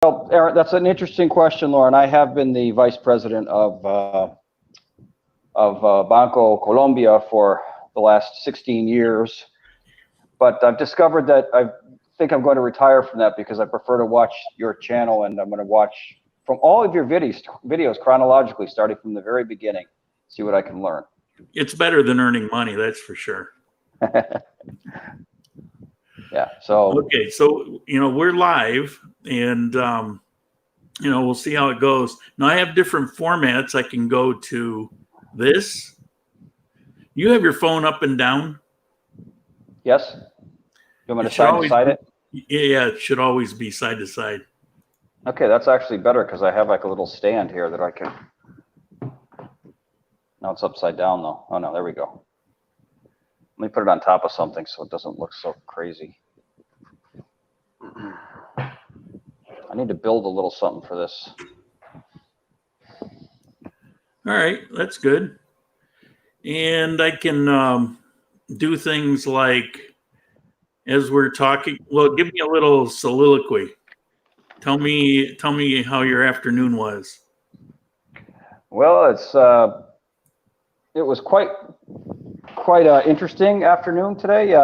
Well, Aaron, that's an interesting question, Lauren. I have been the vice president of Banco Colombia for the last 16 years, but I've discovered that I think I'm going to retire from that because I prefer to watch your channel, and I'm going to watch from all of your videos chronologically, starting from the very beginning, see what I can learn. It's better than earning money, that's for sure. Yeah. So okay, so we're live, and we'll see how it goes. Now I have different formats. I can go to this. You have your phone up and down? Yes. You want me to side to side it? Yeah, it should always be side to side. Okay, that's actually better because I have like a little stand here that I can. Now it's upside down though. Oh no, there we go. Let me put it on top of something so it doesn't look so crazy. I need to build a little something for this. All right, that's good. And I can do things like, as we're talking, well, give me a little soliloquy. Tell me how your afternoon was. Well, it was quite an interesting afternoon today.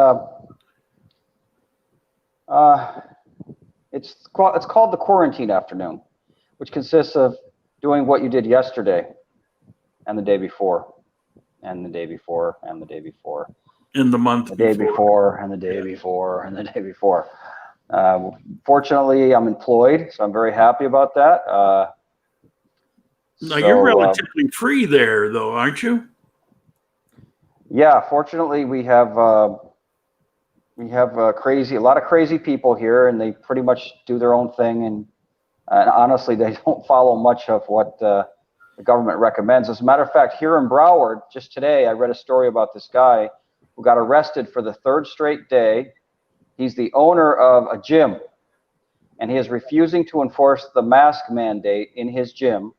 It's called the quarantine afternoon, which consists of doing what you did yesterday, and the day before, and the day before, and the day before, in the month, the day before, and the day before, and the day before. Fortunately, I'm employed, so I'm very happy about that. Now you're relatively free there, though, aren't you? Yeah, fortunately, we have a lot of crazy people here, and they pretty much do their own thing, and honestly, they don't follow much of what the government recommends. As a matter of fact, here in Broward, just today, I read a story about this guy who got arrested for the third straight day. He's the owner of a gym, and he is refusing to enforce the mask mandate in his gym.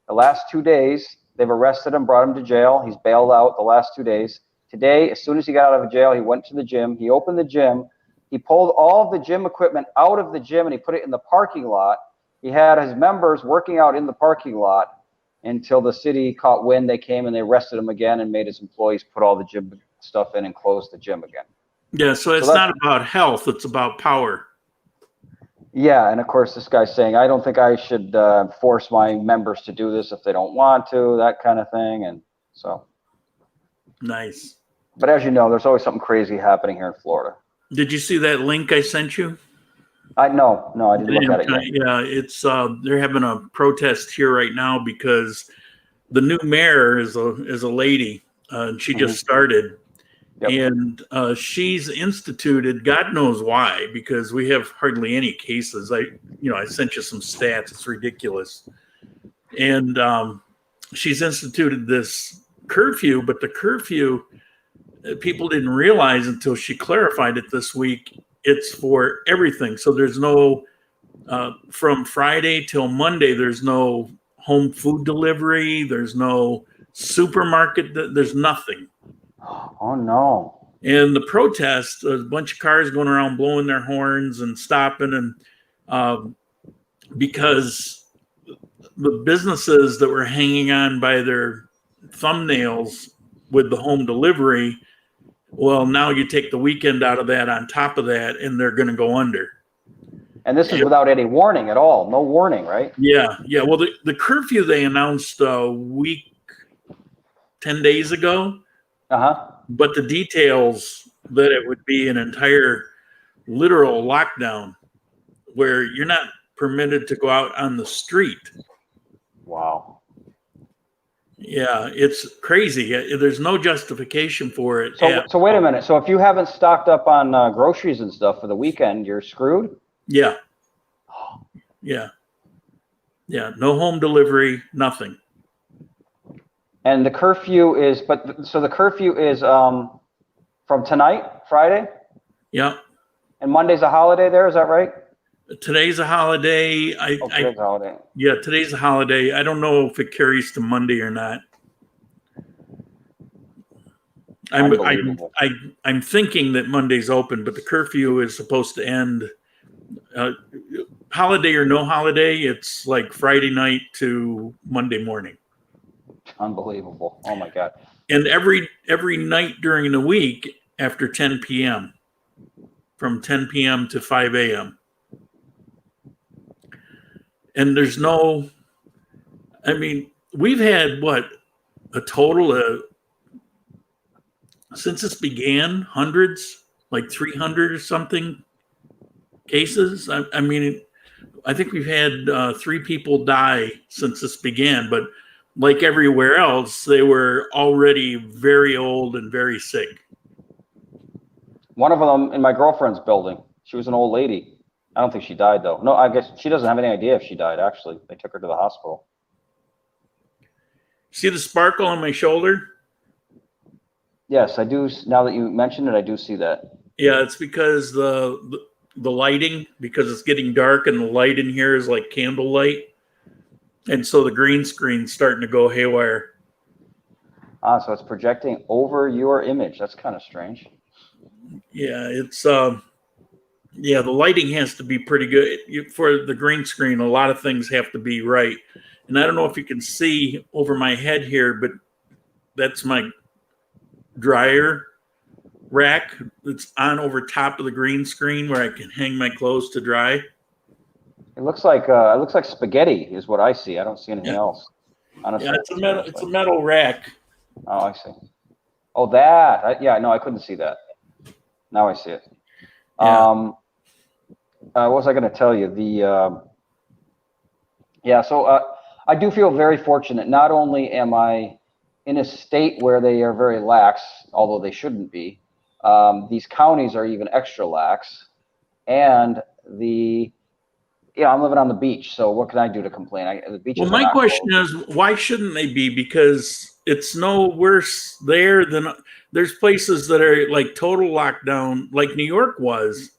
The last 2 days, they've arrested him, brought him to jail. He's bailed out the last 2 days. Today, as soon as he got out of jail, he went to the gym. He opened the gym. He pulled all of the gym equipment out of the gym, and he put it in the parking lot. He had his members working out in the parking lot until the city caught wind. They came and they arrested him again and made his employees put all the gym stuff in and close the gym again. Yeah, so it's not about health, it's about power. Yeah, and of course this guy's saying, I don't think I should force my members to do this if they don't want to, that kind of thing. And so. Nice. But as you know, there's always something crazy happening here in Florida. Did you see that link I sent you? No, I didn't look at it yet. Yeah, it's they're having a protest here right now because the new mayor is a lady, and she just started. Yep. And she's instituted, God knows why, because we have hardly any cases. I sent you some stats. It's ridiculous. And she's instituted this curfew, but the curfew, people didn't realize until she clarified it this week, it's for everything. So there's no, from Friday till Monday, there's no home food delivery. There's no supermarket. There's nothing. Oh, no. And the protest, a bunch of cars going around blowing their horns and stopping, and because the businesses that were hanging on by their thumbnails with the home delivery, well, now you take the weekend out of that on top of that, and they're going to go under. And this is without any warning at all. No warning, right? Yeah. Well, the curfew they announced a week, 10 days ago. But the details that it would be an entire literal lockdown where you're not permitted to go out on the street. Wow. Yeah, it's crazy. There's no justification for it. So wait a minute. So if you haven't stocked up on groceries and stuff for the weekend, you're screwed? Yeah. Yeah. No home delivery, nothing. And the curfew is, so the curfew is from tonight, Friday? Yeah. And Monday's a holiday there, is that right? Today's a holiday. Today's a holiday. Yeah, today's a holiday. I don't know if it carries to Monday or not. I'm thinking that Monday's open, but the curfew is supposed to end holiday or no holiday, it's like Friday night to Monday morning. Unbelievable. Oh my God. And every night during the week after 10 p.m., from 10 p.m. to 5 a.m. And there's no, I mean, we've had what, a total of, since this began, hundreds, like 300 or something cases. I mean, I think we've had 3 people die since this began, but like everywhere else, they were already very old and very sick. One of them in my girlfriend's building. She was an old lady. I don't think she died though. No, I guess she doesn't have any idea if she died. Actually, they took her to the hospital. See the sparkle on my shoulder? Yes, I do. Now that you mentioned it, I do see that. Yeah, it's because the lighting, because it's getting dark and the light in here is like candlelight. And so the green screen's starting to go haywire. Ah, so it's projecting over your image. That's kind of strange. Yeah, it's yeah, the lighting has to be pretty good. For the green screen, a lot of things have to be right. And I don't know if you can see over my head here, but that's my dryer rack that's on over top of the green screen where I can hang my clothes to dry. It looks like spaghetti is what I see. I don't see anything else. Honestly, yeah, it's a metal rack. Oh, I see. Oh, that. Yeah, no, I couldn't see that. Now I see it. Yeah. What was I going to tell you? So I do feel very fortunate. Not only am I in a state where they are very lax, although they shouldn't be, these counties are even extra lax, and I'm living on the beach, so what can I do to complain? The beaches. Well, my question is, why shouldn't they be? Because it's no worse there than there's places that are like total lockdown, like New York was,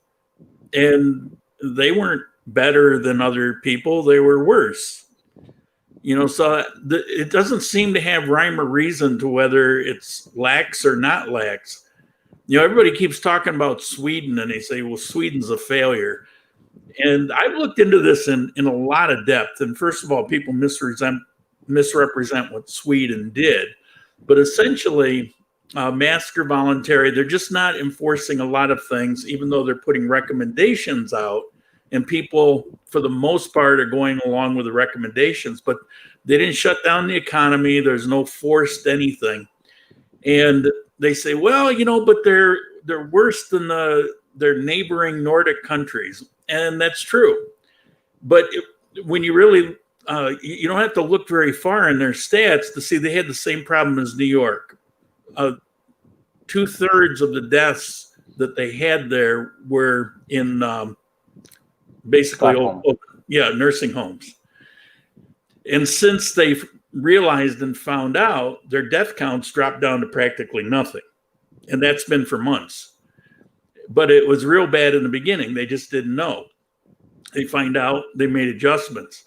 and they weren't better than other people. They were worse. So it doesn't seem to have rhyme or reason to whether it's lax or not lax. Everybody keeps talking about Sweden, and they say, well, Sweden's a failure. And I've looked into this in a lot of depth. And first of all, people misrepresent what Sweden did. But essentially, masks are voluntary. They're just not enforcing a lot of things, even though they're putting recommendations out. And people, for the most part, are going along with the recommendations. But they didn't shut down the economy. There's no forced anything. And they say, well, but they're worse than their neighboring Nordic countries. And that's true. But when you really, you don't have to look very far in their stats to see they had the same problem as New York. 2/3 of the deaths that they had there were in basically nursing homes. And since they've realized and found out, their death counts dropped down to practically nothing. And that's been for months. But it was real bad in the beginning. They just didn't know. They find out, they made adjustments.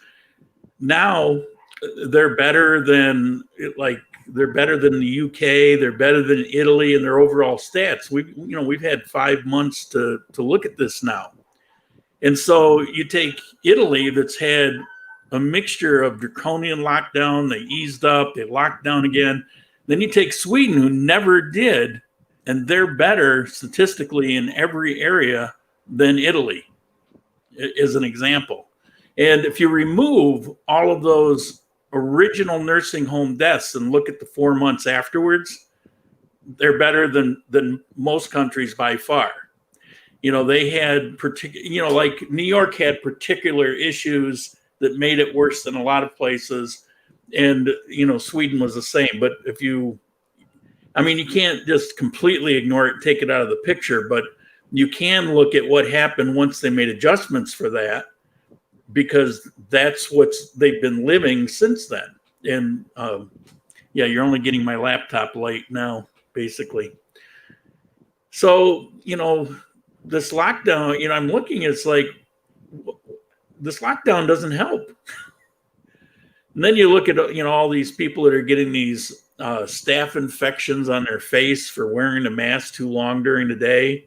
Now they're better than the UK, they're better than Italy in their overall stats. We've had 5 months to look at this now. And so you take Italy, that's had a mixture of draconian lockdown, they eased up, they locked down again. Then you take Sweden, who never did, and they're better statistically in every area than Italy, as an example. And if you remove all of those original nursing home deaths and look at the 4 months afterwards, they're better than most countries by far. They had like New York had particular issues that made it worse than a lot of places. And, Sweden was the same. But you can't just completely ignore it, take it out of the picture, but you can look at what happened once they made adjustments for that, because that's what they've been living since then. And you're only getting my laptop light now, basically. So, this lockdown, I'm looking, it's like, this lockdown doesn't help. And then you look at, all these people that are getting these staph infections on their face for wearing a mask too long during the day,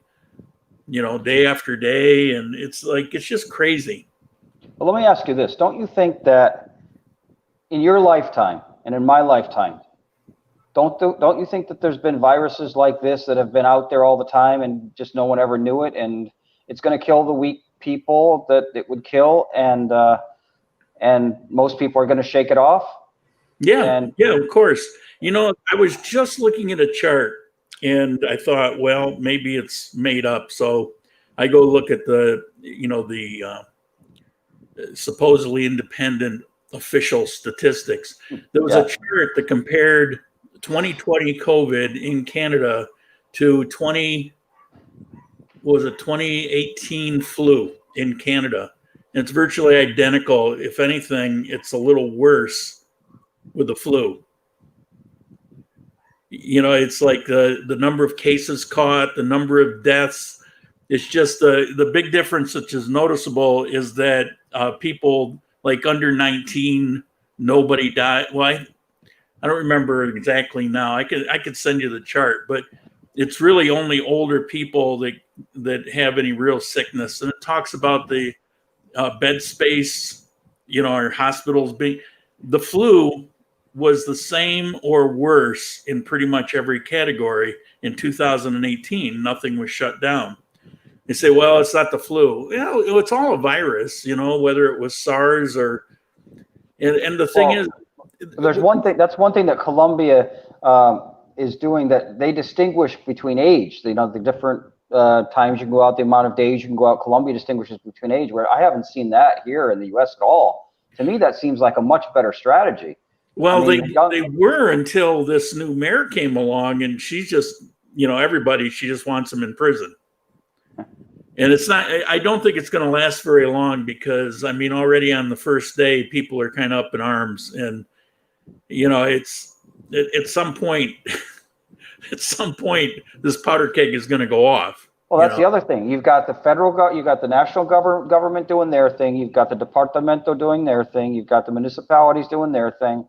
day after day. And it's just crazy. Well, let me ask you this. Don't you think that in your lifetime and in my lifetime, don't you think that there's been viruses like this that have been out there all the time and just no one ever knew it, and it's going to kill the weak people that it would kill, and most people are going to shake it off? Yeah, And yeah, of course. You know, I was just looking at a chart and I thought, well, maybe it's made up. So I go look at the, the supposedly independent official statistics. There was a yeah, chart that compared 2020 COVID in Canada to 2018 flu in Canada. And it's virtually identical. If anything, it's a little worse with the flu. You know, it's like the number of cases caught, the number of deaths. It's just the big difference, which is noticeable, is that people like under 19, nobody died. Well, I don't remember exactly now. I could send you the chart, but it's really only older people that have any real sickness. And it talks about the bed space, our hospitals being the flu was the same or worse in pretty much every category in 2018. Nothing was shut down. They say, well, it's not the flu. It's all a virus, whether it was SARS or, and the thing is, there's one thing. That's one thing that Columbia is doing, that they distinguish between age. The different times you can go out, the amount of days you can go out. Columbia distinguishes between age, where I haven't seen that here in the U.S. at all. To me, that seems like a much better strategy. Well, they were until this new mayor came along, and she's just, everybody, she just wants them in prison. And it's not, I don't think it's going to last very long, because, already on the first day, people are kind of up in arms. And, it's at some point, this powder keg is going to go off. Well, that's the other thing. You've got the you've got the national government doing their thing. You've got the Departamento doing their thing. You've got the municipalities doing their thing.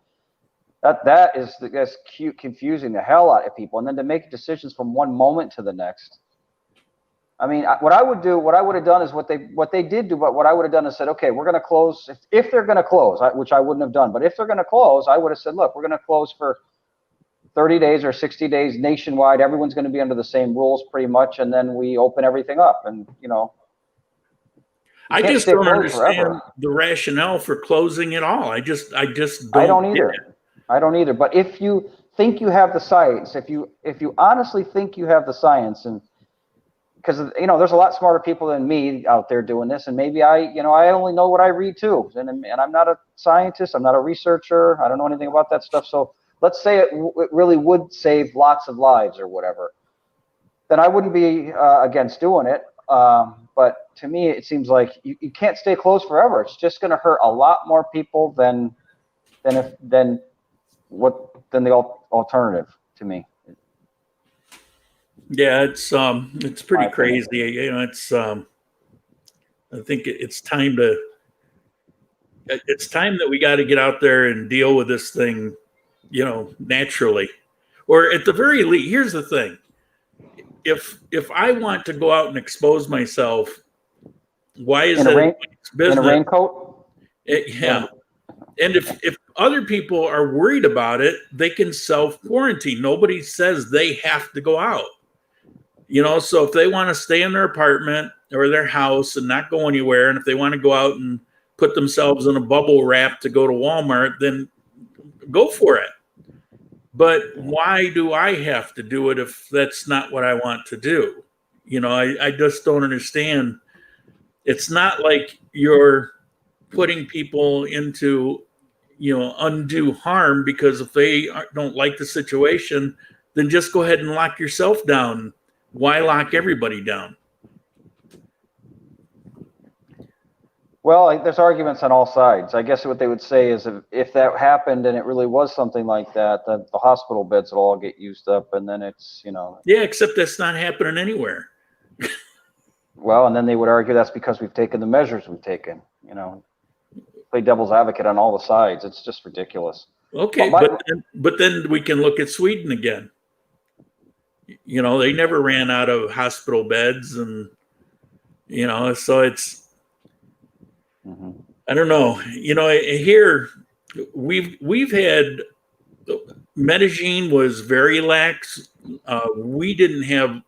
That's confusing the hell out of people. And then to make decisions from one moment to the next. What I would have done is what they did do. But what I would have done is said, okay, we're going to close if they're going to close, which I wouldn't have done. But if they're going to close, I would have said, look, we're going to close for 30 days or 60 days nationwide. Everyone's going to be under the same rules pretty much. And then we open everything up. And, I just don't understand the rationale for closing it all. I just don't. I don't either. I don't either. But if you think you have the science, if you honestly think you have the science, and because there's a lot smarter people than me out there doing this, and maybe I only know what I read too, and I'm not a scientist, I'm not a researcher, I don't know anything about that stuff. So let's say it really would save lots of lives or whatever, then I wouldn't be against doing it. But to me, it seems like you can't stay closed forever. It's just going to hurt a lot more people than the alternative to me. Yeah, it's pretty crazy. It's I think it's time that we got to get out there and deal with this thing, naturally, or at the very least. Here's the thing: if I want to go out and expose myself, why is it business? In a raincoat? Yeah. And if other people are worried about it, they can self-quarantine. Nobody says they have to go out. So if they want to stay in their apartment or their house and not go anywhere, and if they want to go out and put themselves in a bubble wrap to go to Walmart, then go for it. But why do I have to do it if that's not what I want to do? I just don't understand. It's not like you're putting people into, undue harm, because if they don't like the situation, then just go ahead and lock yourself down. Why lock everybody down? Well, there's arguments on all sides. I guess what they would say is if that happened and it really was something like that, the hospital beds will all get used up, and then it's, Yeah, except that's not happening anywhere. Well, and then they would argue that's because we've taken the measures we've taken, play devil's advocate on all the sides. It's just ridiculous. Okay, but then we can look at Sweden again. They never ran out of hospital beds, and so it's. I don't know. You know, here we've had Medellin was very lax. We didn't have.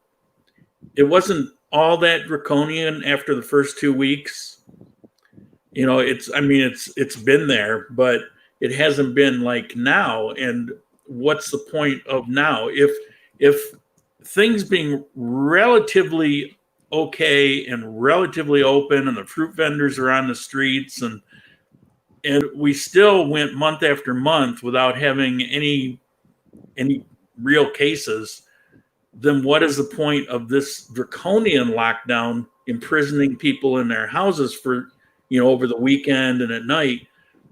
It wasn't all that draconian after the first 2 weeks. You know, it's been there, but it hasn't been like now. And what's the point of now? If things being relatively okay and relatively open, and the fruit vendors are on the streets, and we still went month after month without having any real cases, then what is the point of this draconian lockdown, imprisoning people in their houses for, over the weekend and at night?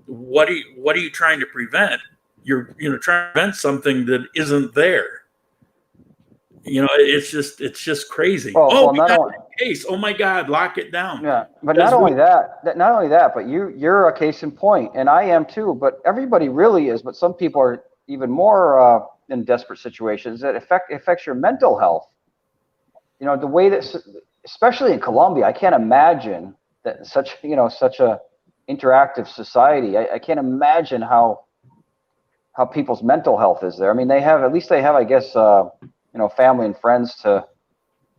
What are you trying to prevent? You're trying to prevent something that isn't there. It's just crazy. Well, we got a case. Oh my God, lock it down. Yeah, but not only that, but you're a case in point, and I am too. But everybody really is. But some people are even more in desperate situations that affects your mental health. The way that, especially in Colombia, I can't imagine that such a interactive society. I can't imagine how people's mental health is there. I mean, at least they have, I guess, family and friends to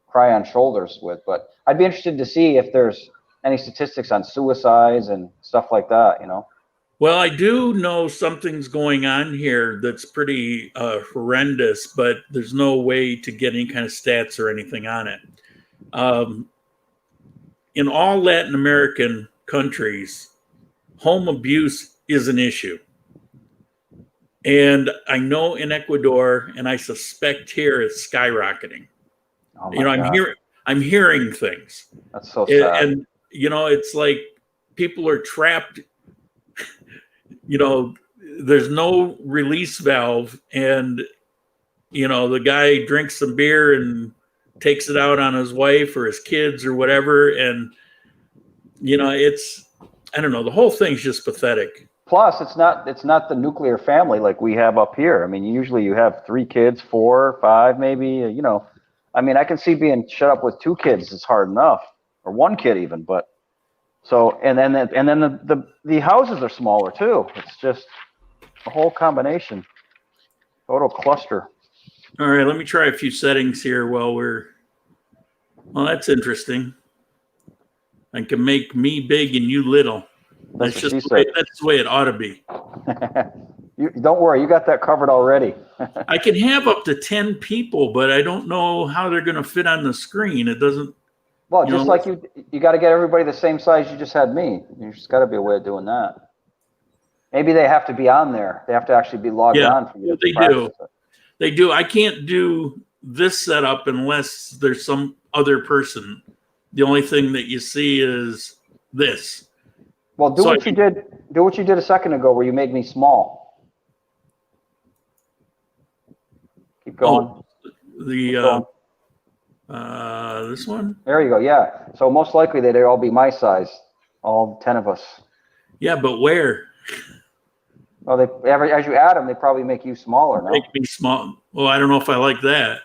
cry on shoulders with. But I'd be interested to see if there's any statistics on suicides and stuff like that. Well, I do know something's going on here that's pretty horrendous, but there's no way to get any kind of stats or anything on it. In all Latin American countries, home abuse is an issue. And I know in Ecuador, and I suspect here, it's skyrocketing. Oh my God. I'm hearing things. That's so sad. And it's like people are trapped. There's no release valve, and the guy drinks some beer and takes it out on his wife or his kids or whatever, and I don't know, the whole thing's just pathetic. Plus, it's not the nuclear family like we have up here. I mean, usually you have 3 kids, 4, 5, maybe. I mean, I can see being shut up with 2 kids is hard enough, or 1 kid even. But so, and then the houses are smaller too. It's just a whole combination, total cluster. All right, let me try a few settings here while well, that's interesting. I can make me big and you little. That's just that's the way it ought to be. Don't worry, you got that covered already. I can have up to 10 people, but I don't know how they're going to fit on the screen. It doesn't. Well, just like you got to get everybody the same size you just had me. There's just got to be a way of doing that. Maybe they have to be on there. They have to actually be logged on for you. They do. They do. I can't do this setup unless there's some other person. The only thing that you see is this. Well, do what you did a second ago, where you made me small. Keep going. This one. There you go. Yeah. So most likely they'd all be my size, all 10 of us. Yeah, but where? Well, as you add them, they probably make you smaller now. Make me small. Well, I don't know if I like that.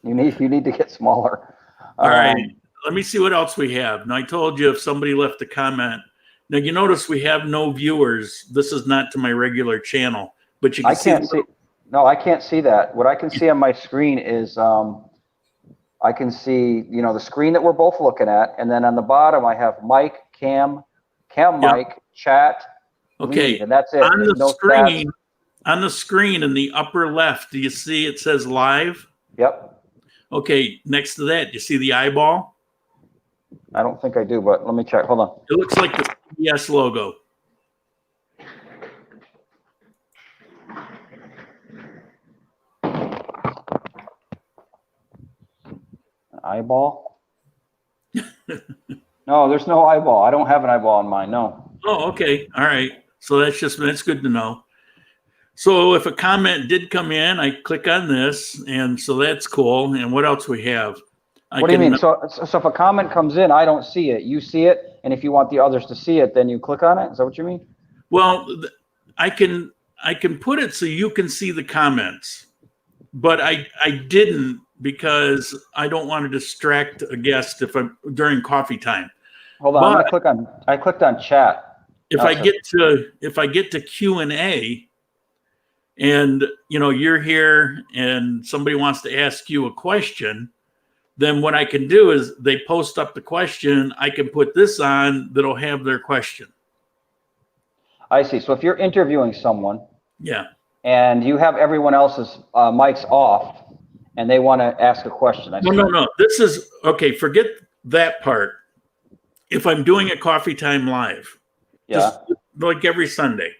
You need to get smaller. All right. Let me see what else we have. Now, I told you if somebody left a comment. Now, you notice we have no viewers. This is not to my regular channel, but you can see. No, I can't see that. What I can see on my screen is I can see, the screen that we're both looking at, and then on the bottom I have mic, cam mic, chat. Okay, lead, and that's it. On the screen in the upper left, do you see it says live? Yep. Okay, next to that, do you see the eyeball? I don't think I do, but let me check. Hold on. It looks like the CBS logo. An eyeball? No, there's no eyeball. I don't have an eyeball on mine. No. Oh, okay. All right. So that's good to know. So if a comment did come in, I click on this, and so that's cool. And what else we have? What do you mean? So if a comment comes in, I don't see it. You see it, and if you want the others to see it, then you click on it. Is that what you mean? Well, I can put it so you can see the comments, but I didn't, because I don't want to distract a guest during coffee time. Hold on, But I clicked on chat. if Now I it says- get to Q&A, and you're here and somebody wants to ask you a question, then what I can do is they post up the question. I can put this on that'll have their question. I see. So if you're interviewing someone Yeah. and you have everyone else's mics off and they want to ask a question, No. This is okay. Forget that part. If I'm doing a Coffee Time Live, just like every Sunday,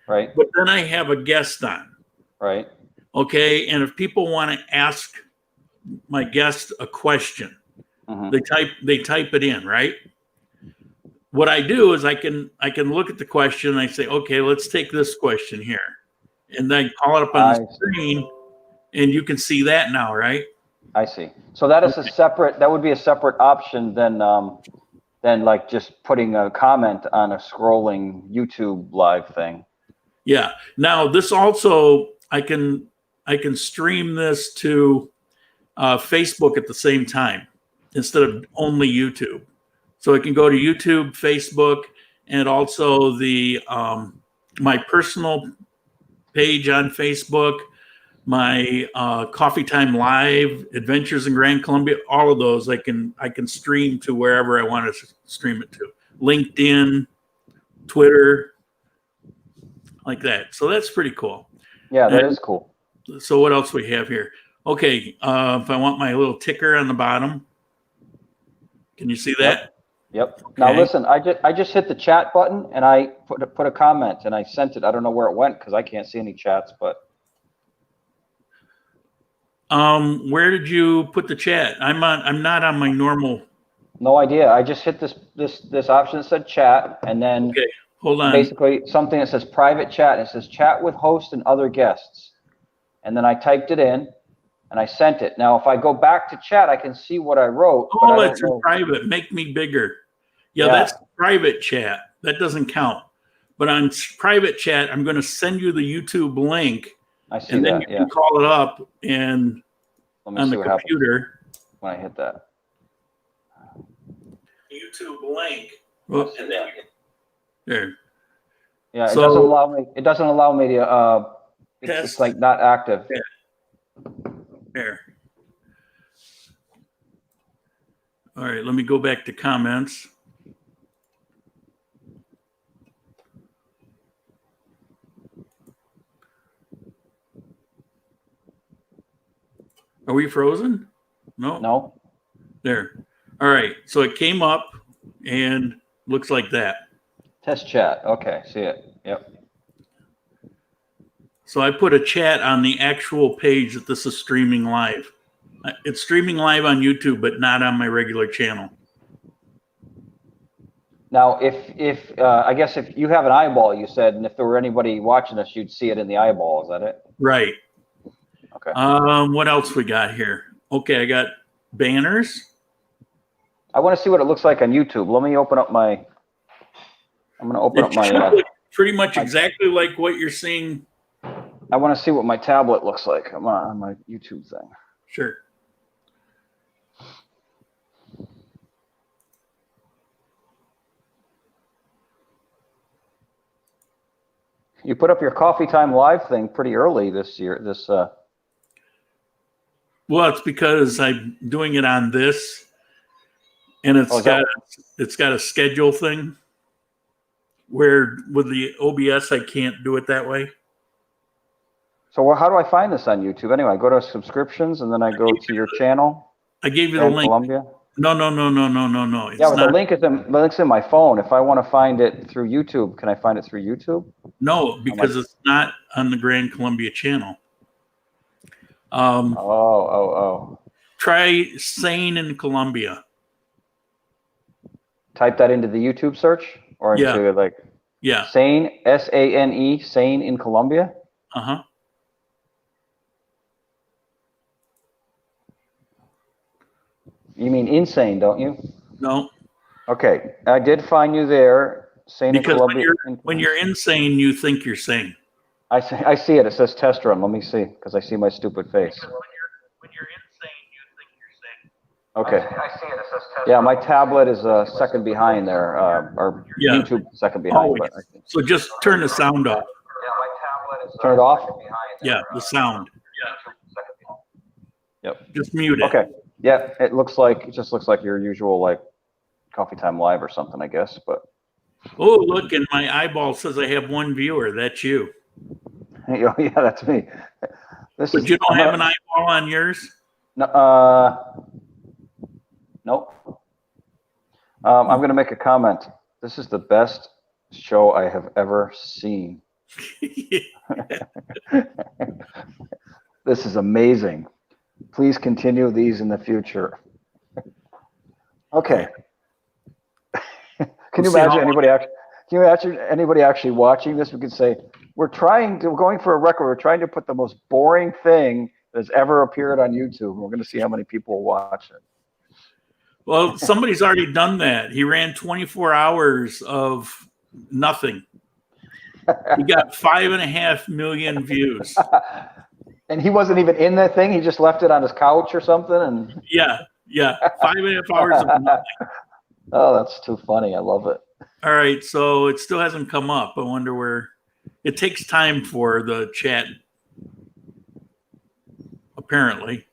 right, but then I have a guest on. right. Okay. And if people want to ask my guest a question, they type it in, right? What I do is I can look at the question and I say, okay, let's take this question here. And then call it up on the screen and you can see that now, right? I see. So that is that would be a separate option than like just putting a comment on a scrolling YouTube live thing. Yeah. Now this also, I can stream this to Facebook at the same time instead of only YouTube. So it can go to YouTube, Facebook, and also the my personal page on Facebook, my Coffee Time Live, Adventures in Grand Columbia, all of those I can stream to wherever I want to stream it to. LinkedIn, Twitter, like that. So that's pretty cool. Yeah, that is cool. So what else we have here? Okay, if I want my little ticker on the bottom, can you see that? Yep. Okay. Now listen, I just hit the chat button and I put a comment and I sent it. I don't know where it went because I can't see any chats, but. Where did you put the chat? I'm not on my normal. No idea. I just hit this option that said chat and then Okay, hold on. basically something that says private chat. And it says chat with host and other guests. And then I typed it in and I sent it. Now, if I go back to chat, I can see what I wrote. Oh, it's in private. Make me bigger. Yeah, that's private chat. That doesn't count. But on private chat, I'm going to send you the YouTube link. I see and then that. You can call it up and on the computer. When I hit that. YouTube link. And then there. Yeah, it doesn't allow me. It doesn't allow me to. It's like not active. There. All right, let me go back to comments. Are we frozen? No. No. There. All right. So it came up and looks like that. Test chat. Okay. See it. Yep. So I put a chat on the actual page that this is streaming live. It's streaming live on YouTube, but not on my regular channel. Now, if I guess if you have an eyeball, you said, and if there were anybody watching us, you'd see it in the eyeball. Is that it? Right. Okay. What else we got here? Okay, I got banners. I want to see what it looks like on YouTube. Let me open up my. I'm going to open up my. Pretty much exactly like what you're seeing. I want to see what my tablet looks like. I'm on my YouTube thing. Sure. You put up your Coffee Time Live thing pretty early this year. Well, it's because I'm doing it on this, and it's got a schedule thing. Where with the OBS I can't do it that way. So how do I find this on YouTube? Anyway, I go to subscriptions and then I go to your channel. I gave you the link. Columbia. No. It's yeah, but the link's in my phone. If I want to find it through YouTube, can I find it through YouTube? No, because it's not on the Grand Columbia channel. Try Sane in Columbia. Type that into the YouTube search or into Sane, SANE, Sane in Columbia. Uh-huh. You mean insane, don't you? No. Okay, I did find you there. Sane because in Columbia. When you're insane, you think you're sane. I see it. It says test run. Let me see, because I see my stupid face. When you're insane, you think you're sane. Okay. I see it. It says test. Yeah, my tablet is second behind there, or Yeah. YouTube second behind. But I think. So just turn the sound off. Yeah, my tablet is. Turn it off? second behind Yeah, there, the sound. Yeah. Second behind. Yep. Just mute it. Okay. Yeah, it just looks like your usual like Coffee Time Live or something, I guess. But Oh, look, and my eyeball says I have one viewer. That's you. yeah, that's me. But you don't have an eyeball on yours? No, nope. I'm going to make a comment. This is the best show I have ever seen. This is amazing. Please continue these in the future. Okay. Can you imagine anybody actually watching this? We could say, we're going for a record. We're trying to put the most boring thing that's ever appeared on YouTube. We're going to see how many people will watch it. Well, somebody's already done that. He ran 24 hours of nothing. He got 5.5 million views. And he wasn't even in that thing. He just left it on his couch or something. And Yeah. 5.5 hours of nothing. Oh, that's too funny. I love it. All right. So it still hasn't come up. I wonder where it takes time for the chat. Apparently.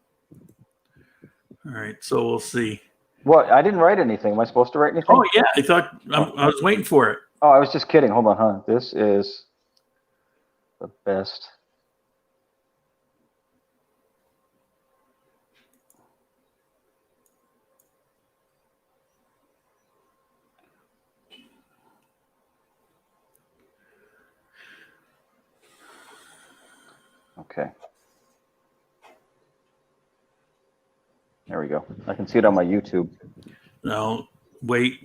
All right. So we'll see. What? I didn't write anything. Am I supposed to write anything? Oh, yeah. I thought I was waiting for it. Oh, I was just kidding. Hold on, huh? This is the best. Okay. There we go. I can see it on my YouTube. No, wait.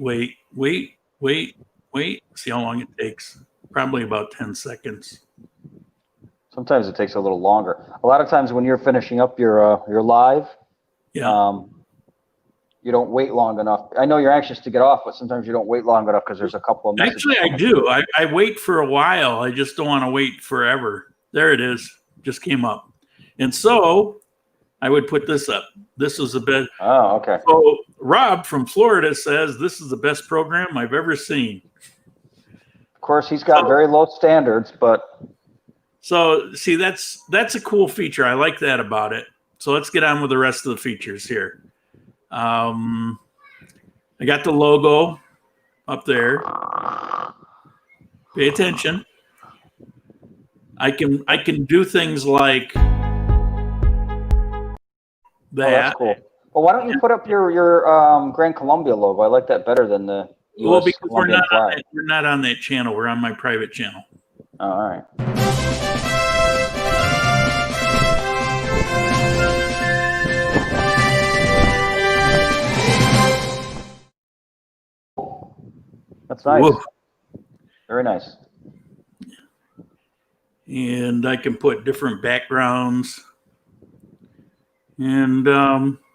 See how long it takes. Probably about 10 seconds. Sometimes it takes a little longer. A lot of times when you're finishing up your live, Yeah. You don't wait long enough. I know you're anxious to get off, but sometimes you don't wait long enough because there's a couple of messages. Actually, I do. I wait for a while. I just don't want to wait forever. There it is. Just came up. And so I would put this up. This is a bit. Oh, okay. So Rob from Florida says this is the best program I've ever seen. Of course, he's got very low standards, but. So see, that's a cool feature. I like that about it. So let's get on with the rest of the features here. I got the logo up there. Pay attention. I can do things like that. Oh, that's cool. Well, why don't you put up your Grand Columbia logo? I like that better than the US Well, because Colombian flag. we're not on that channel. We're on my private channel. Oh, all right. That's nice. Whoa. Very nice. And I can put different backgrounds. And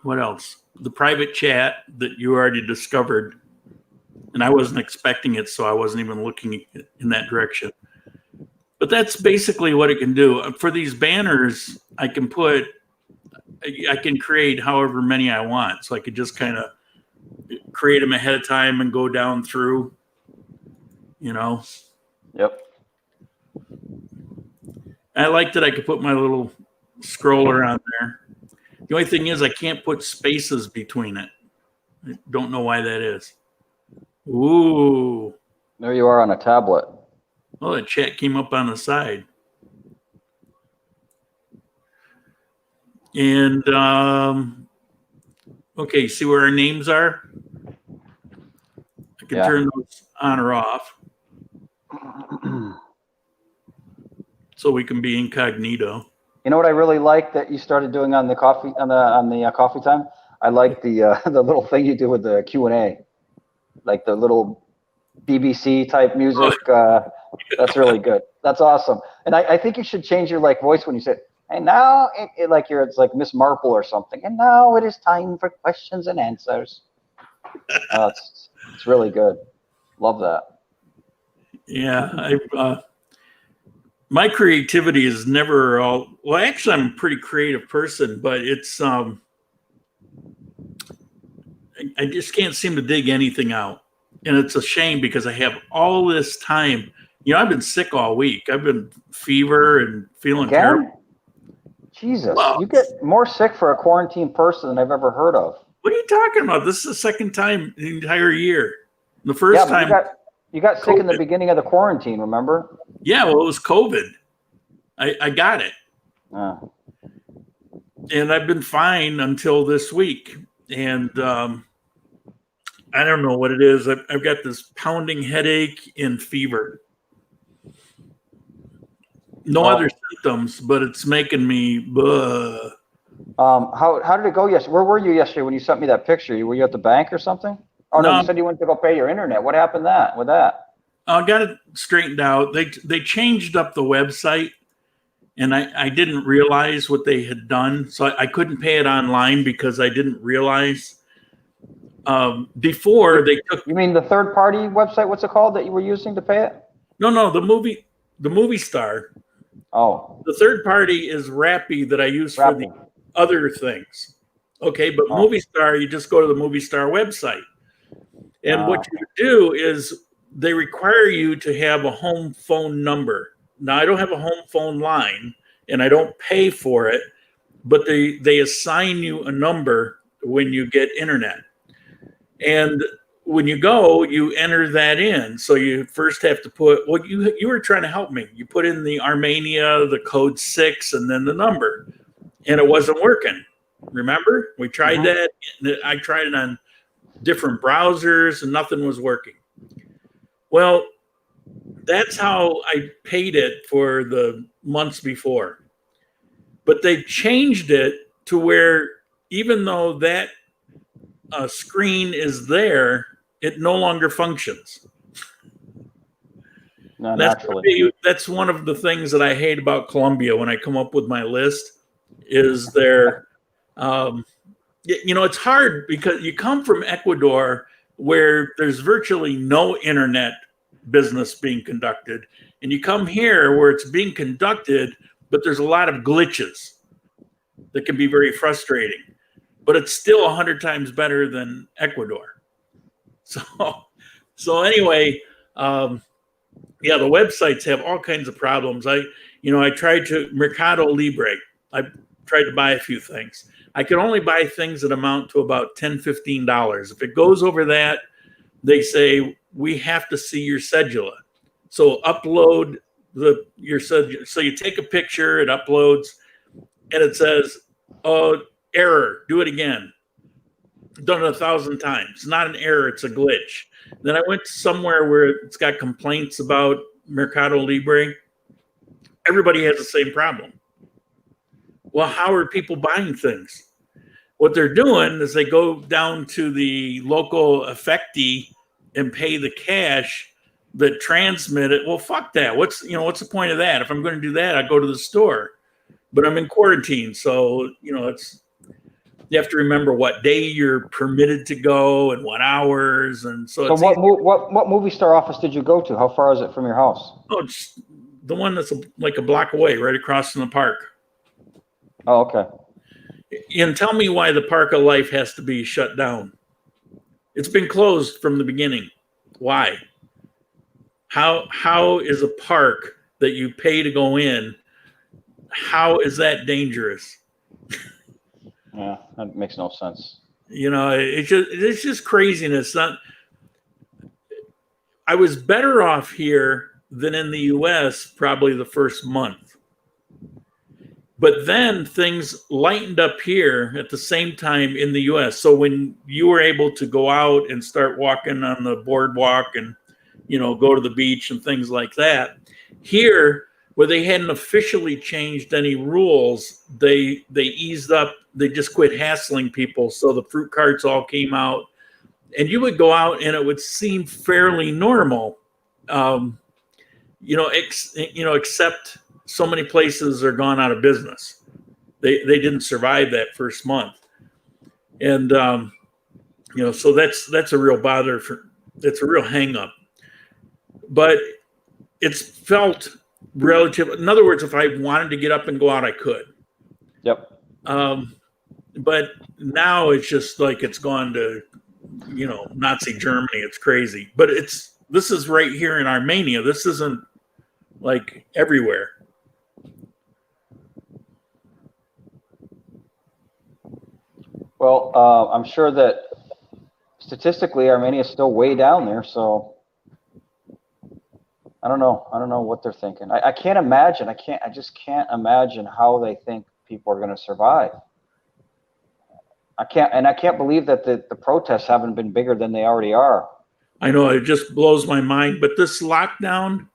what else? The private chat that you already discovered. And I wasn't expecting it, so I wasn't even looking in that direction. But that's basically what it can do. For these banners, I can create however many I want. So I could just kind of create them ahead of time and go down through, Yep. I like that I could put my little scroller on there. The only thing is I can't put spaces between it. I don't know why that is. Ooh. There you are on a tablet. Well, the chat came up on the side. And, okay, see where our names are? I can turn those on or off. So we can be incognito. You know what I really like that you started doing on the coffee coffee time? I like the little thing you do with the Q&A, like the little BBC type music. That's really good. That's awesome. And I think you should change your voice when you say, and now it's like Miss Marple or something. And now it is time for questions and answers. It's really good. Love that. Yeah, my creativity is never actually I'm a pretty creative person, but it's I just can't seem to dig anything out. And it's a shame because I have all this time. I've been sick all week. I've been fever and feeling terrible. Again? Jesus, Well, you get more sick for a quarantine person than I've ever heard of. what are you talking about? This is the second time the entire year. The first Yeah, but time. you got sick in the COVID. beginning of the quarantine, remember? Yeah, well, it was COVID. I got it. And I've been fine until this week. And I don't know what it is. I've got this pounding headache and fever. No other symptoms, but it's making me. How did it go yesterday? Where were you yesterday when you sent me that picture? Were you at the bank or something? Oh no, No. you said you went to go pay your internet. What happened with that? I got it straightened out. They changed up the website, and I didn't realize what they had done, so I couldn't pay it online because I didn't realize. Before they took. You mean the third party website? What's it called that you were using to pay it? No, the movie star. Oh, The third party is Rappi that I use for the other things. Okay, but Movie Star, you just go to the Movie Star website. And what you do is they require you to have a home phone number. Now, I don't have a home phone line and I don't pay for it, but they assign you a number when you get internet. And when you go, you enter that in. So you first have to put, well, you were trying to help me. You put in the Armenia, the code 6, and then the number. And it wasn't working. Remember? We tried that. I tried it on different browsers and nothing was working. Well, that's how I paid it for the months before. But they changed it to where even though that screen is there, it no longer functions. no, naturally. That's one of the things that I hate about Colombia when I come up with my list is their, it's hard because you come from Ecuador where there's virtually no internet business being conducted. And you come here where it's being conducted, but there's a lot of glitches that can be very frustrating. But it's still 100 times better than Ecuador. So anyway, the websites have all kinds of problems. I tried to Mercado Libre. I tried to buy a few things. I can only buy things that amount to about $10, $15. If it goes over that, they say, we have to see your cedula. So upload your cedula. So you take a picture, it uploads, and it says, oh, error, do it again. Done it 1,000 times. It's not an error, it's a glitch. Then I went to somewhere where it's got complaints about Mercado Libre. Everybody has the same problem. Well, how are people buying things? What they're doing is they go down to the local effecti and pay the cash that transmit it. Well, fuck that. What's the point of that? If I'm going to do that, I go to the store. But I'm in quarantine, so you have to remember what day you're permitted to go and what hours, and so. So what movie star office did you go to? How far is it from your house? Oh, it's the one that's like a block away, right across from the park. Oh, okay. And tell me why the Park of Life has to be shut down. It's been closed from the beginning. Why? How is a park that you pay to go in? How is that dangerous? Yeah, that makes no sense. It's just craziness. I was better off here than in the U.S. probably the first month. But then things lightened up here at the same time in the U.S. So when you were able to go out and start walking on the boardwalk and, go to the beach and things like that, here, where they hadn't officially changed any rules, they eased up. They just quit hassling people. So the fruit carts all came out, and you would go out and it would seem fairly normal, except so many places are gone out of business. They didn't survive that first month, and so that's a real bother. It's a real hang up, but it's felt relative. In other words, if I wanted to get up and go out, I could. Yep. But now it's just like it's gone to Nazi Germany. It's crazy, but this is right here in Armenia. This isn't like everywhere. Well, I'm sure that statistically Armenia is still way down there, so I don't know. I don't know what they're thinking. I can't imagine. I just can't imagine how they think people are going to survive. I can't believe that the protests haven't been bigger than they already are. I know, it just blows my mind. But this lockdown,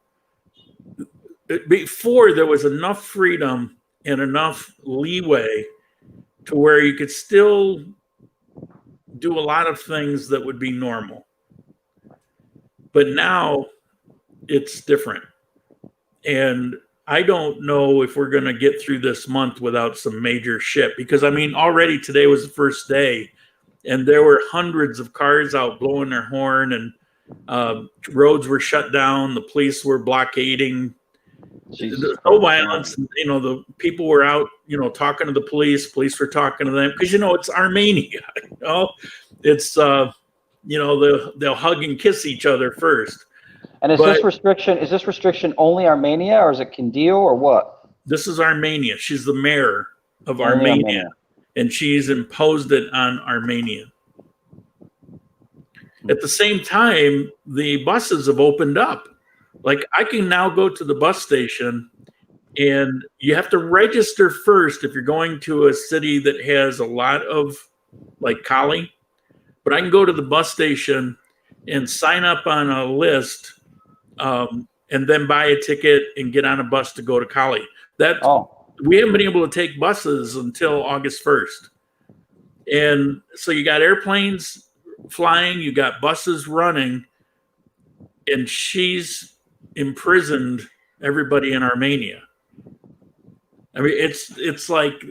before there was enough freedom and enough leeway to where you could still do a lot of things that would be normal. But now it's different. And I don't know if we're going to get through this month without some major shit, because I mean, already today was the first day and there were hundreds of cars out blowing their horn, and roads were shut down. The police were blockading. There's no violence. The people were out, talking to the police. Police were talking to them because, it's Armenia. It's, they'll hug and kiss each other first. And is this restriction only Armenia, or is it Kandil, or what? This is Armenia. She's the mayor of Armenia, and she's imposed it on Armenia. At the same time, the buses have opened up. Like, I can now go to the bus station, and you have to register first if you're going to a city that has a lot of, like, Cali. But I can go to the bus station and sign up on a list, and then buy a ticket and get on a bus to go to Cali. We haven't been able to take buses until August 1st. And so you got airplanes flying, you got buses running, and she's imprisoned everybody in Armenia. I mean, it's like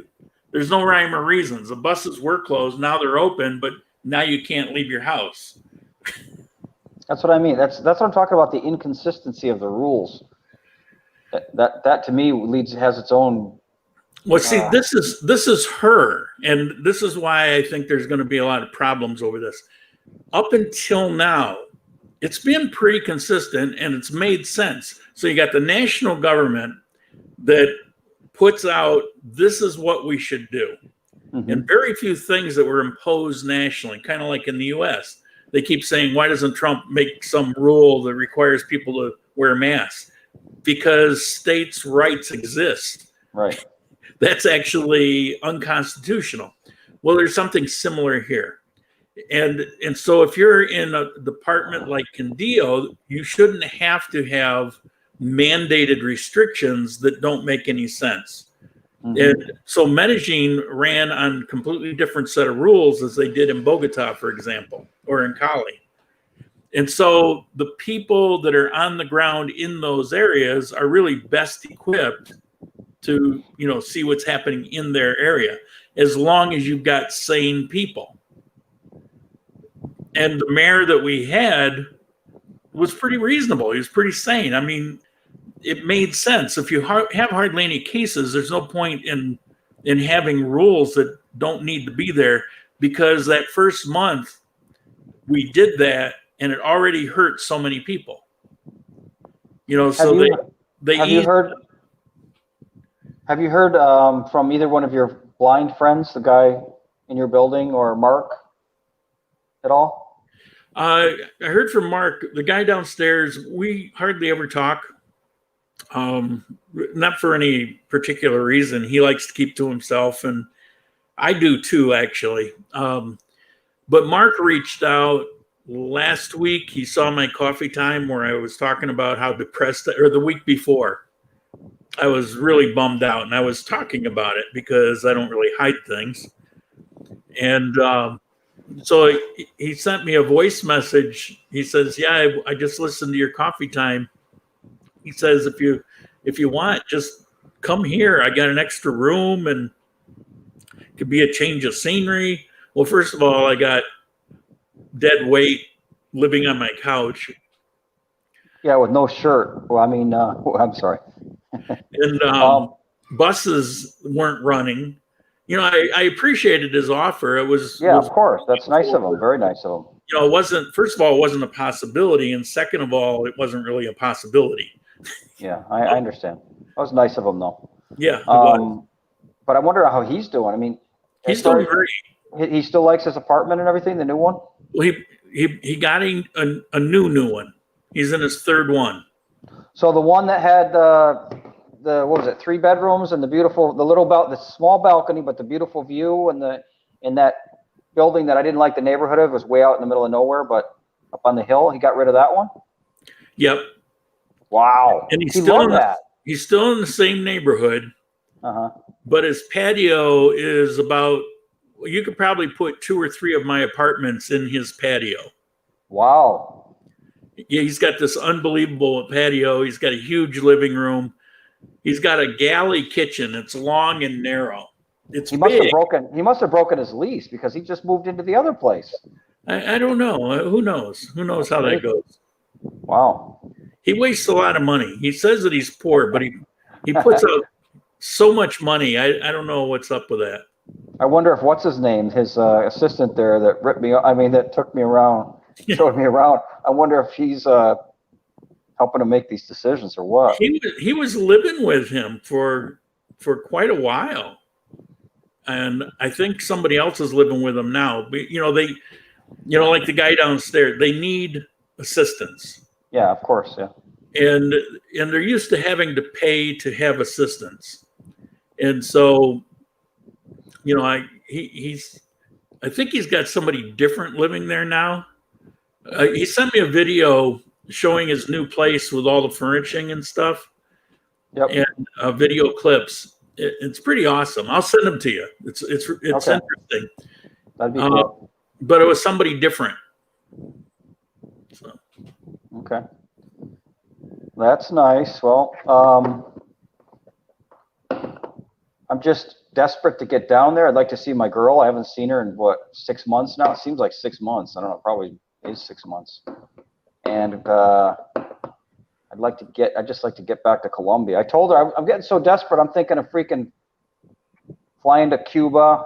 there's no rhyme or reason. The buses were closed, now they're open, but now you can't leave your house. That's what I mean. That's what I'm talking about, the inconsistency of the rules. That to me has its own. Well, see, this is her, and this is why I think there's going to be a lot of problems over this. Up until now, it's been pretty consistent and it's made sense. So you got the national government that puts out, this is what we should do. Mm-hmm. And very few things that were imposed nationally, kind of like in the US. They keep saying, why doesn't Trump make some rule that requires people to wear masks? Because states' rights exist. Right. That's actually unconstitutional. Well, there's something similar here. And so if you're in a department like Kandil, you shouldn't have to have mandated restrictions that don't make any sense. Mm-hmm. And so Medellin ran on a completely different set of rules as they did in Bogota, for example, or in Cali. And so the people that are on the ground in those areas are really best equipped to, see what's happening in their area, as long as you've got sane people. And the mayor that we had was pretty reasonable. He was pretty sane. I mean, it made sense. If you have hardly any cases, there's no point in having rules that don't need to be there, because that first month we did that and it already hurt so many people. Have you heard from either one of your blind friends, the guy in your building, or Mark at all? I heard from Mark, the guy downstairs. We hardly ever talk. Not for any particular reason. He likes to keep to himself, and I do too, actually. But Mark reached out last week. He saw my coffee time where I was talking about how depressed, or the week before, I was really bummed out, and I was talking about it because I don't really hide things. And so he sent me a voice message. He says, yeah, I just listened to your coffee time. He says, if you want, just come here. I got an extra room and it could be a change of scenery. Well, first of all, I got dead weight living on my couch. Yeah, with no shirt. Well, I mean, I'm sorry. And buses weren't running. I appreciated his offer. It was of course. That's nice of him. Very nice of him. you know, it wasn't, first of all, it wasn't a possibility. And second of all, it wasn't really a possibility. Yeah, I understand. That was nice of him, though. Yeah, it was. But I wonder how he's doing. I mean, He's as far doing great. he still likes his apartment and everything, the new one? Well, he got a new one. He's in his third one. So the one that had the what was it, 3 bedrooms and the small balcony, but the beautiful view and in that building that I didn't like the neighborhood of, was way out in the middle of nowhere, but up on the hill, he got rid of that one? Yep. Wow. And he loved that. He's still in the same neighborhood. Uh-huh. But his patio is about, you could probably put 2 or 3 of my apartments in his patio. Wow. Yeah, he's got this unbelievable patio. He's got a huge living room. He's got a galley kitchen. It's long and narrow. It's He must big. have broken his lease because he just moved into the other place. I don't know. Who knows? Who knows how that goes? Wow. He wastes a lot of money. He says that he's poor, but he puts out so much money. I don't know what's up with that. I wonder if what's his name, his assistant there that took me around, showed me around. I wonder if he's helping him make these decisions or what. He was living with him for quite a while, and I think somebody else is living with him now. But like the guy downstairs, they need assistance. Yeah, of course, yeah. And they're used to having to pay to have assistance, and so I think he's got somebody different living there now. He sent me a video showing his new place with all the furnishing and stuff. Yep. And video clips. It's pretty awesome. I'll send them to you. It's okay. Interesting. That'd be cool. But it was somebody different. So. Okay. That's nice. Well, I'm just desperate to get down there. I'd like to see my girl. I haven't seen her in 6 months now. It seems like 6 months. I don't know. Probably is 6 months. And I'd just like to get back to Colombia. I told her I'm getting so desperate. I'm thinking of freaking flying to Cuba,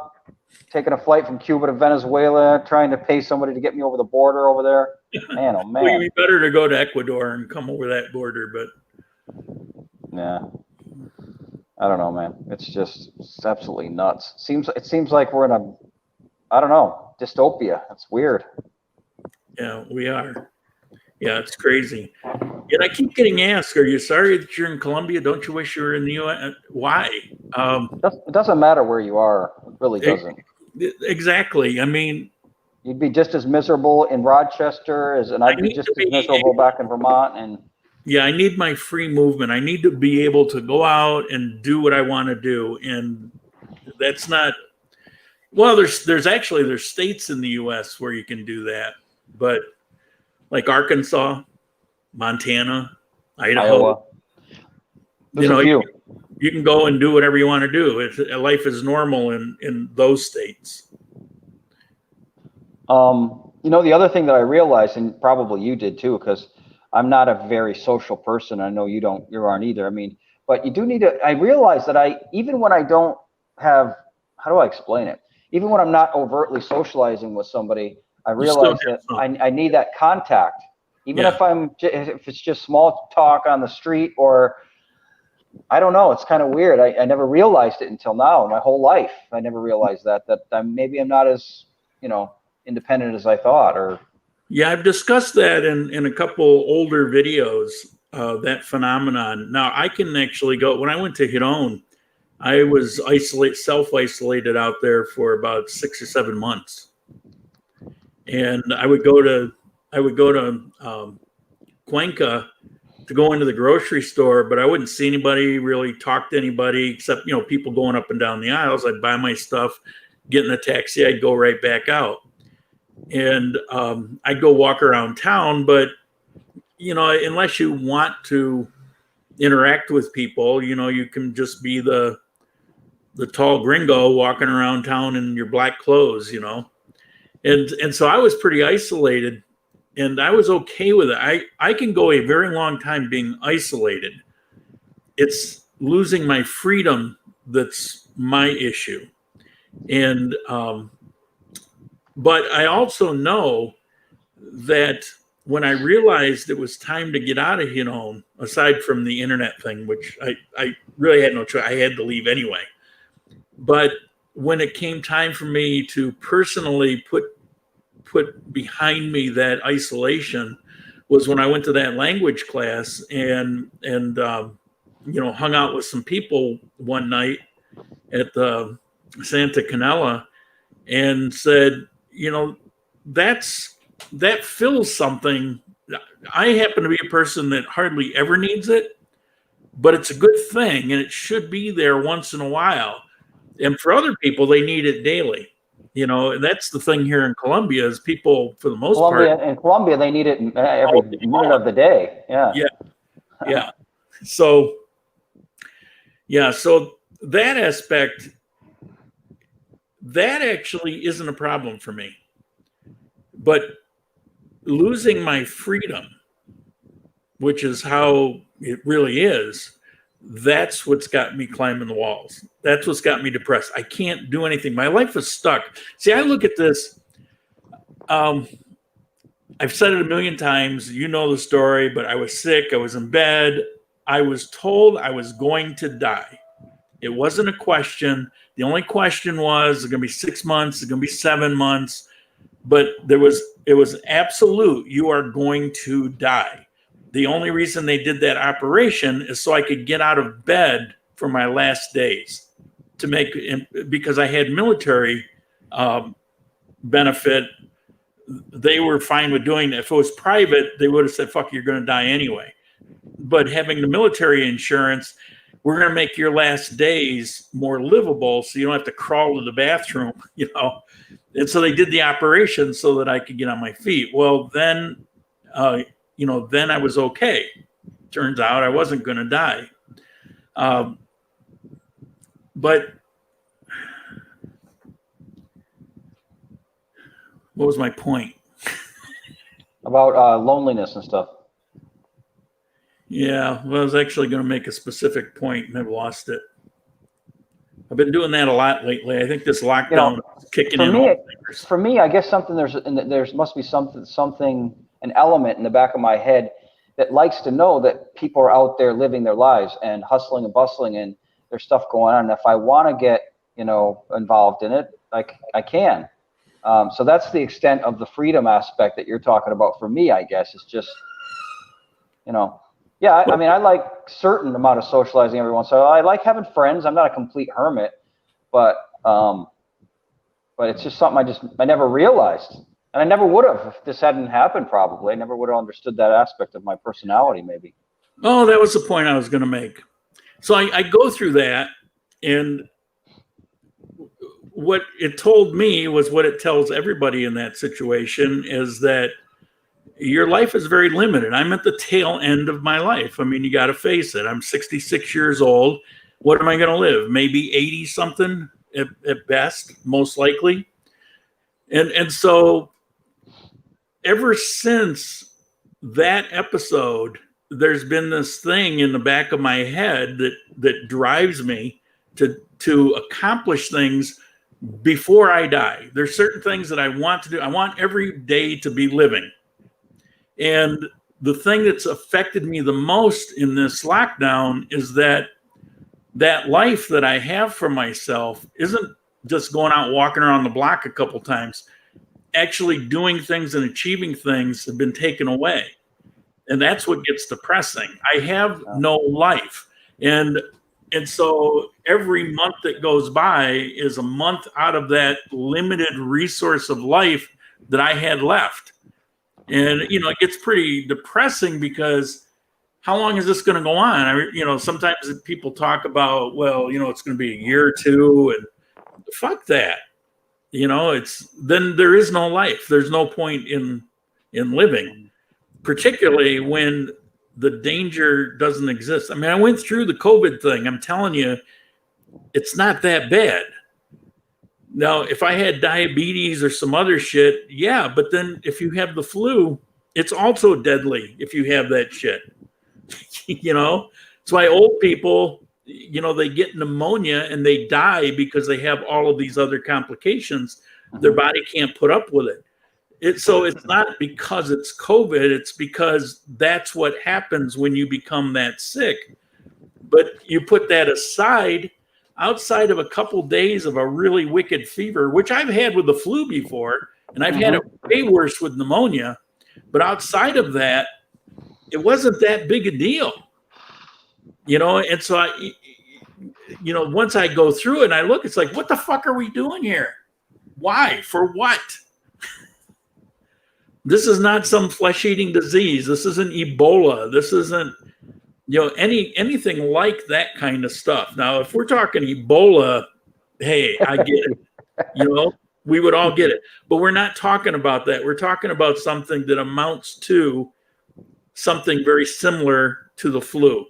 taking a flight from Cuba to Venezuela, trying to pay somebody to get me over the border over there. Man, oh man. Well, it'd be better to go to Ecuador and come over that border, but yeah. I don't know, man. It's absolutely nuts. It seems like we're in I don't know, dystopia. It's weird. Yeah, we are. Yeah, it's crazy. And I keep getting asked, are you sorry that you're in Colombia? Don't you wish you were in the U.S.? Why? It doesn't matter where you are. It really doesn't. Exactly. I mean, you'd be just as miserable in Rochester and I'd be just as miserable back in Vermont. And yeah, I need my free movement. I need to be able to go out and do what I want to do. And that's not, well, there's states in the U.S. where you can do that, but like Arkansas, Montana, Idaho, Iowa. You can go and do whatever you want to do. Life is normal in those states. The other thing that I realized, and probably you did too, because I'm not a very social person. I know you aren't either. I mean, but you do need to, I realize that even when I don't have, how do I explain it? Even when I'm not overtly socializing with somebody, I realize that I need that contact. Even if it's just small talk on the street, or I don't know, it's kind of weird. I never realized it until now in my whole life. I never realized that maybe I'm not as, independent as I thought. Yeah, I've discussed that in a couple older videos, that phenomenon. Now I can actually go, when I went to Giron, I was self-isolated out there for about 6 or 7 months. And I would go to Cuenca to go into the grocery store, but I wouldn't see anybody, really talk to anybody except, people going up and down the aisles. I'd buy my stuff, get in a taxi, I'd go right back out. And I'd go walk around town, but, unless you want to interact with people, you can just be the tall gringo walking around town in your black clothes, And so I was pretty isolated, and I was okay with it. I can go a very long time being isolated. It's losing my freedom that's my issue. And but I also know that when I realized it was time to get out of Hinome, aside from the internet thing, which I really had no choice, I had to leave anyway. But when it came time for me to personally put behind me that isolation was when I went to that language class and hung out with some people one night at the Santa Canela and said, that fills something. I happen to be a person that hardly ever needs it, but it's a good thing and it should be there once in a while. And for other people, they need it daily. And that's the thing here in Columbia is people, for the most part. In Columbia, they need it every minute of the day. Yeah. Yeah. So that aspect, that actually isn't a problem for me. But losing my freedom, which is how it really is, that's what's got me climbing the walls. That's what's got me depressed. I can't do anything. My life is stuck. See, I look at this. I've said it a million times. You know the story, but I was sick. I was in bed. I was told I was going to die. It wasn't a question. The only question was, is it going to be 6 months? Is it going to be 7 months? But it was absolute. You are going to die. The only reason they did that operation is so I could get out of bed for my last days because I had military benefit. They were fine with doing it. If it was private, they would have said, fuck, you're going to die anyway. But having the military insurance, we're going to make your last days more livable so you don't have to crawl to the bathroom, And so they did the operation so that I could get on my feet. Well, then I was okay. Turns out I wasn't going to die. But what was my point? About loneliness and stuff. Yeah, well, I was actually going to make a specific point and I've lost it. I've been doing that a lot lately. I think this lockdown is kicking in. For me, I guess there must be something, an element in the back of my head that likes to know that people are out there living their lives and hustling and bustling and there's stuff going on. And if I want to get, involved in it, I can. So that's the extent of the freedom aspect that you're talking about for me, I guess. It's just, yeah, I mean, I like certain amount of socializing every once in a while. I like having friends. I'm not a complete hermit, but it's just something I never realized. And I never would have if this hadn't happened, probably. I never would have understood that aspect of my personality, maybe. Oh, that was the point I was going to make. So I go through that, and what it told me was what it tells everybody in that situation is that your life is very limited. I'm at the tail end of my life. I mean, you got to face it. I'm 66 years old. What am I going to live? Maybe 80 something at best, most likely. And so ever since that episode, there's been this thing in the back of my head that drives me to accomplish things before I die. There's certain things that I want to do. I want every day to be living. And the thing that's affected me the most in this lockdown is that life that I have for myself isn't just going out walking around the block a couple times. Actually doing things and achieving things have been taken away. And that's what gets depressing. I have no life. And so every month that goes by is a month out of that limited resource of life that I had left. And, it gets pretty depressing because how long is this going to go on? Sometimes people talk about, well, it's going to be a year or two, and fuck that. Then there is no life. There's no point in living, particularly when the danger doesn't exist. I mean, I went through the COVID thing. I'm telling you, it's not that bad. Now, if I had diabetes or some other shit, yeah, but then if you have the flu, it's also deadly if you have that shit. That's why old people, they get pneumonia and they die because they have all of these other complications. Their body can't put up with it. So it's not because it's COVID, it's because that's what happens when you become that sick. But you put that aside, outside of a couple days of a really wicked fever, which I've had with the flu before, and I've had it way worse with pneumonia. But outside of that, it wasn't that big a deal, And so once I go through it and I look, it's like, what the fuck are we doing here? Why? For what? This is not some flesh-eating disease. This isn't Ebola. This isn't, anything like that kind of stuff. Now, if we're talking Ebola, hey, I get it. We would all get it. But we're not talking about that. We're talking about something that amounts to something very similar to the flu.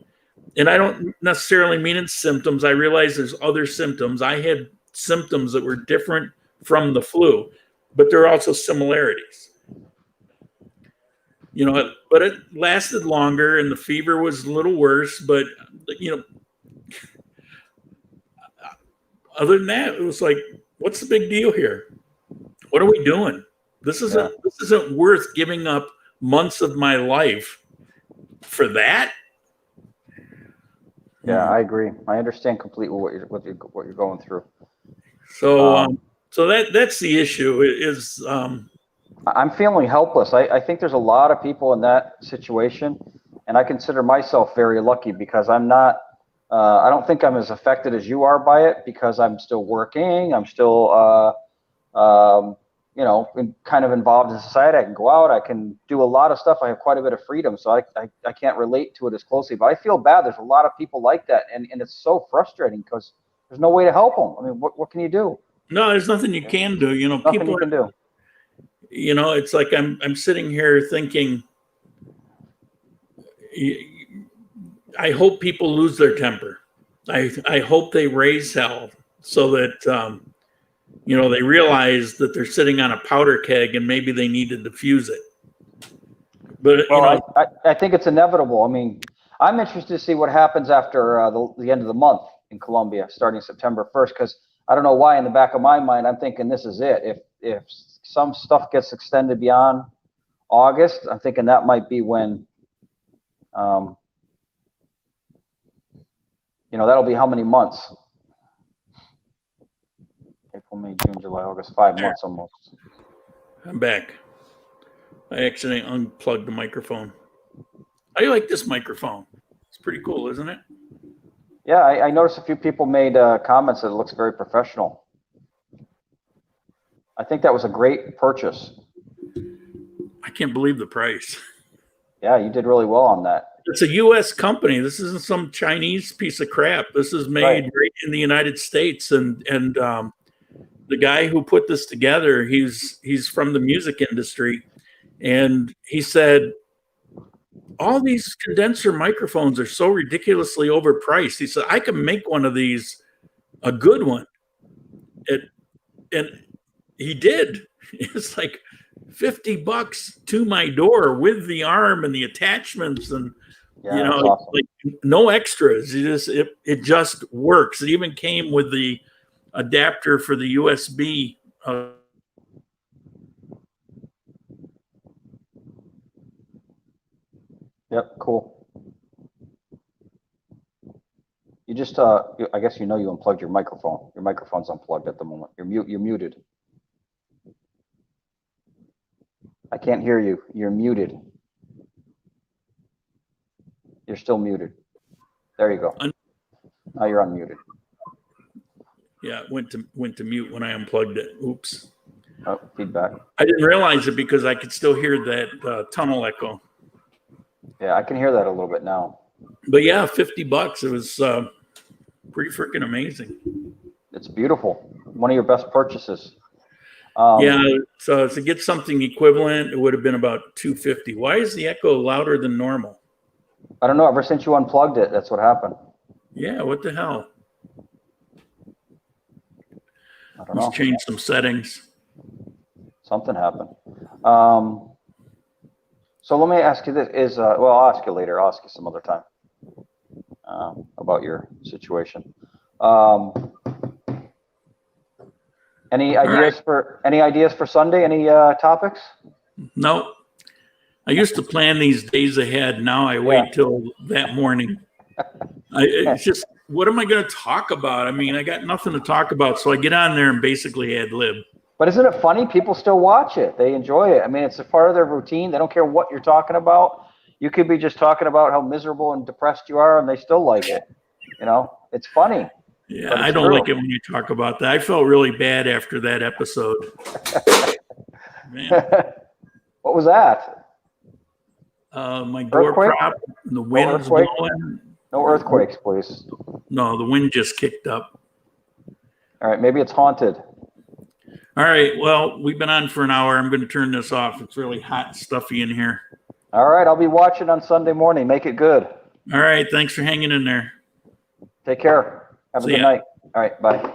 And I don't necessarily mean it's symptoms. I realize there's other symptoms. I had symptoms that were different from the flu, but there are also similarities. But it lasted longer and the fever was a little worse. But, other than that, it was like, what's the big deal here? What are we doing? This isn't worth giving up months of my life for that. Yeah, I agree. I understand completely what you're going through. So, that's the issue. Is I'm feeling helpless. I think there's a lot of people in that situation, and I consider myself very lucky because I'm not. I don't think I'm as affected as you are by it because I'm still working. I'm still, kind of involved in society. I can go out. I can do a lot of stuff. I have quite a bit of freedom, so I can't relate to it as closely. But I feel bad. There's a lot of people like that, and it's so frustrating because there's no way to help them. I mean, what can you do? No, there's nothing you can do. Nothing people you can do. It's like I'm sitting here thinking, I hope people lose their temper. I hope they raise hell so that they realize that they're sitting on a powder keg and maybe they need to defuse it. But I think it's inevitable. I mean, I'm interested to see what happens after the end of the month in Colombia, starting September 1st, because I don't know why in the back of my mind I'm thinking this is it. If some stuff gets extended beyond August, I'm thinking that might be when, that'll be how many months? April, May, June, July, August, 5 months almost. I'm back. I accidentally unplugged the microphone. I like this microphone. It's pretty cool, isn't it? Yeah, I noticed a few people made comments that it looks very professional. I think that was a great purchase. I can't believe the price. Yeah, you did really well on that. It's a U.S. company. This isn't some Chinese piece of crap. This is made right in the United States, and the guy who put this together, he's from the music industry, and he said, all these condenser microphones are so ridiculously overpriced. He said, I can make one of these, a good one. And he did. It's like $50 to my door with the arm and the attachments and, awesome. like no extras. It just works. It even came with the adapter for the USB. Yep, cool. You just, I guess you unplugged your microphone. Your microphone's unplugged at the moment. You're muted. I can't hear you. You're muted. You're still muted. There you go. Now you're unmuted. Yeah, it went to mute when I unplugged it. Oops. Oh, feedback. I didn't realize it because I could still hear that tunnel echo. Yeah, I can hear that a little bit now. But yeah, $50. It was pretty freaking amazing. It's beautiful. One of your best purchases. Yeah, so to get something equivalent, it would have been about $250. Why is the echo louder than normal? I don't know. Ever since you unplugged it, that's what happened. Yeah, what the hell? I don't know. Let's change some settings. Something happened. So let me ask you this: I'll ask you later. I'll ask you some other time about your situation. Any ideas for Sunday? Any topics? No. I used to plan these days ahead. Now I wait till that morning. It's just, what am I going to talk about? I mean, I got nothing to talk about. So I get on there and basically ad lib. But isn't it funny? People still watch it. They enjoy it. I mean, it's a part of their routine. They don't care what you're talking about. You could be just talking about how miserable and depressed you are, and they still like it. You know, it's funny. Yeah, I don't like it when you talk about that. I felt really bad after that episode. Man. What was that? My door Earthquake? prop, and the wind's earthquake? blowing. No earthquakes, please. No, the wind just kicked up. All right, maybe it's haunted. All right, well, we've been on for an hour. I'm going to turn this off. It's really hot and stuffy in here. All right, I'll be watching on Sunday morning. Make it good. All right, thanks for hanging in there. Take care. Have a See good ya. night. All right, bye.